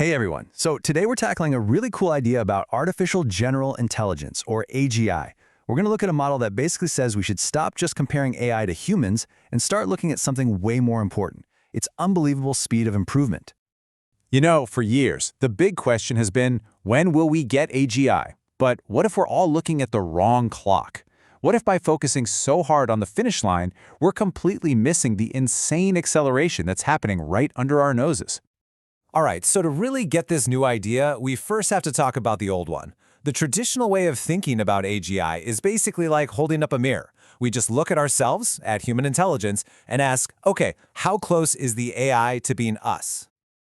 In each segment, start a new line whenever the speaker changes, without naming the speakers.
Hey everyone. So today we're tackling a really cool idea about artificial general intelligence, or AGI. We're going to look at a model that basically says we should stop just comparing AI to humans and start looking at something way more important: its unbelievable speed of improvement.
You know, for years, the big question has been, when will we get AGI? But what if we're all looking at the wrong clock? What if by focusing so hard on the finish line, we're completely missing the insane acceleration that's happening right under our noses?
All right, so to really get this new idea, we first have to talk about the old one. The traditional way of thinking about AGI is basically like holding up a mirror. We just look at ourselves, at human intelligence, and ask, okay, how close is the AI to being us?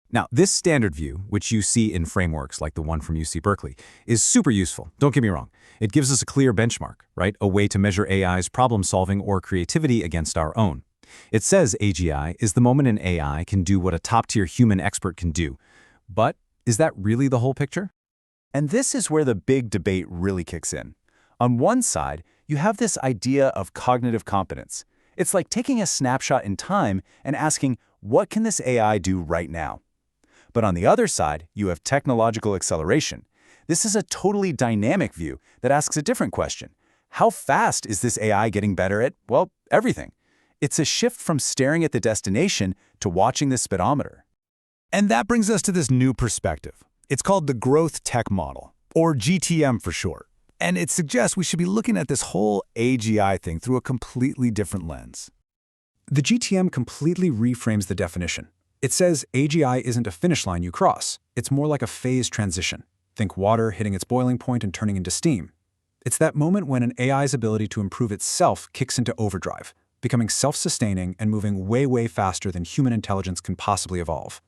Now, this standard view, which you see in frameworks like the one from UC Berkeley, is super useful. Don't get me wrong. It gives us a clear benchmark, right? A way to measure AI's problem-solving or creativity against our own. It says AGI is the moment an AI can do what a top-tier human expert can do. But is that really the whole picture?
And this is where the big debate really kicks in. On one side, you have this idea of cognitive competence. It's like taking a snapshot in time and asking, what can this AI do right now? But on the other side, you have technological acceleration. This is a totally dynamic view that asks a different question. How fast is this AI getting better at, well, everything? It's a shift from staring at the destination to watching the speedometer.
And that brings us to this new perspective. It's called the Growth Tech Model, or GTM for short. And it suggests we should be looking at this whole AGI thing through a completely different lens. The GTM completely reframes the definition. It says AGI isn't a finish line you cross. It's more like a phase transition. Think water hitting its boiling point and turning into steam. It's that moment when an AI's ability to improve itself kicks into overdrive, becoming self-sustaining and moving way faster than human intelligence can possibly evolve.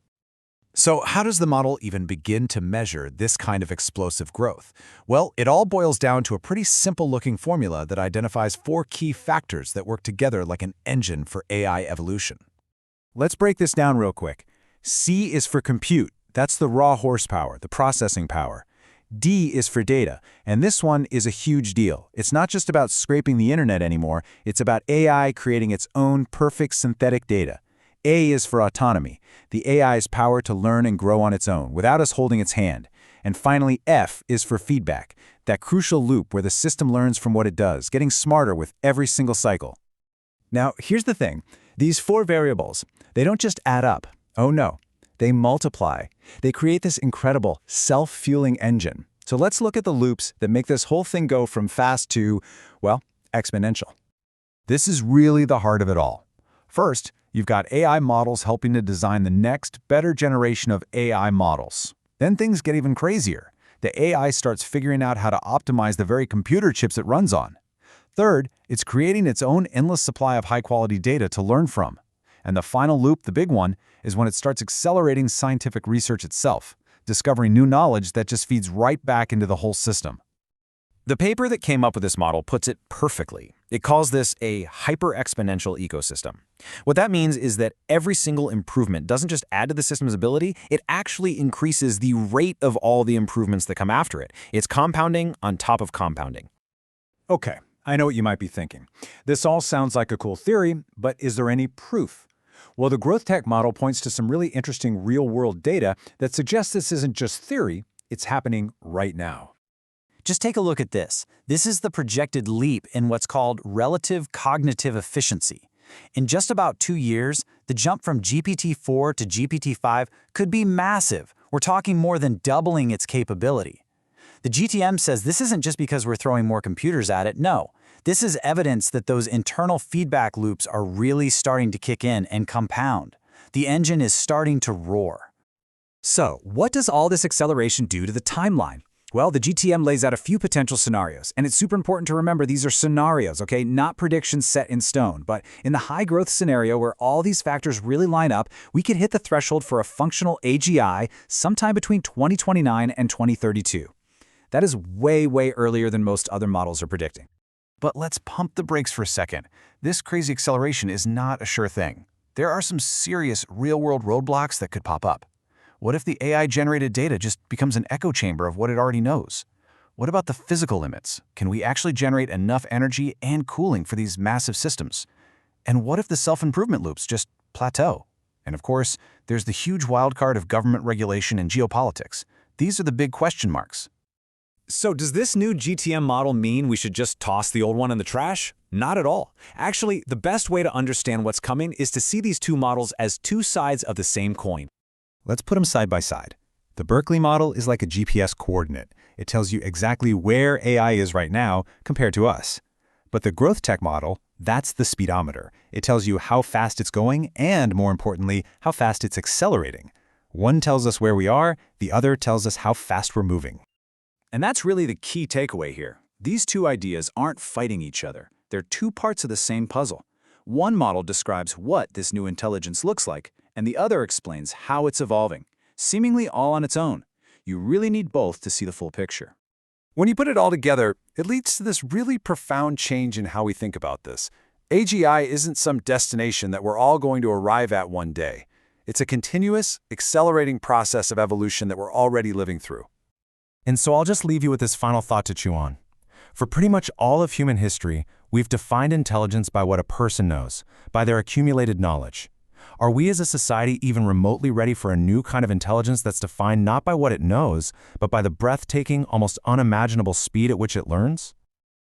So how does the model even begin to measure this kind of explosive growth? Well, it all boils down to a pretty simple-looking formula that identifies 4 key factors that work together like an engine for AI evolution.
Let's break this down real quick. C is for compute. That's the raw horsepower, the processing power. D is for data, and this one is a huge deal. It's not just about scraping the internet anymore, it's about AI creating its own perfect synthetic data. A is for autonomy, the AI's power to learn and grow on its own, without us holding its hand. And finally, F is for feedback, that crucial loop where the system learns from what it does, getting smarter with every single cycle.
Now, here's the thing. These 4 variables, they don't just add up. Oh no. They multiply. They create this incredible self-fueling engine. So let's look at the loops that make this whole thing go from fast to, well, exponential.
This is really the heart of it all. First, you've got AI models helping to design the next, better generation of AI models. Then things get even crazier. The AI starts figuring out how to optimize the very computer chips it runs on. Third, it's creating its own endless supply of high-quality data to learn from. And the final loop, the big one, is when it starts accelerating scientific research itself, discovering new knowledge that just feeds right back into the whole system.
The paper that came up with this model puts it perfectly. It calls this a hyper-exponential ecosystem. What that means is that every single improvement doesn't just add to the system's ability, it actually increases the rate of all the improvements that come after it. It's compounding on top of compounding.
Okay, I know what you might be thinking. This all sounds like a cool theory, but is there any proof? Well, the Growth Tech model points to some really interesting real-world data that suggests this isn't just theory, it's happening right now.
Just take a look at this. This is the projected leap in what's called relative cognitive efficiency. In just about 2 years, the jump from GPT-4 to GPT-5 could be massive. We're talking more than doubling its capability. The GTM says this isn't just because we're throwing more computers at it, no. This is evidence that those internal feedback loops are really starting to kick in and compound. The engine is starting to roar.
So, what does all this acceleration do to the timeline? Well, the GTM lays out a few potential scenarios, and it's super important to remember these are scenarios, okay? Not predictions set in stone. But in the high-growth scenario where all these factors really line up, we could hit the threshold for a functional AGI sometime between 2029 and 2032. That is way earlier than most other models are predicting.
But let's pump the brakes for a second. This crazy acceleration is not a sure thing. There are some serious real-world roadblocks that could pop up. What if the AI-generated data just becomes an echo chamber of what it already knows? What about the physical limits? Can we actually generate enough energy and cooling for these massive systems? And what if the self-improvement loops just plateau? And of course, there's the huge wildcard of government regulation and geopolitics. These are the big question marks.
So does this new GTM model mean we should just toss the old one in the trash? Not at all. Actually, the best way to understand what's coming is to see these two models as two sides of the same coin.
Let's put them side by side. The Berkeley model is like a GPS coordinate. It tells you exactly where AI is right now compared to us. But the growth tech model, that's the speedometer. It tells you how fast it's going and, more importantly, how fast it's accelerating. One tells us where we are, the other tells us how fast we're moving.
And that's really the key takeaway here. These two ideas aren't fighting each other. They're two parts of the same puzzle. One model describes what this new intelligence looks like, and the other explains how it's evolving, seemingly all on its own. You really need both to see the full picture.
When you put it all together, it leads to this really profound change in how we think about this. AGI isn't some destination that we're all going to arrive at one day. It's a continuous, accelerating process of evolution that we're already living through.
And so I'll just leave you with this final thought to chew on. For pretty much all of human history, we've defined intelligence by what a person knows, by their accumulated knowledge. Are we as a society even remotely ready for a new kind of intelligence that's defined not by what it knows, but by the breathtaking, almost unimaginable speed at which it learns?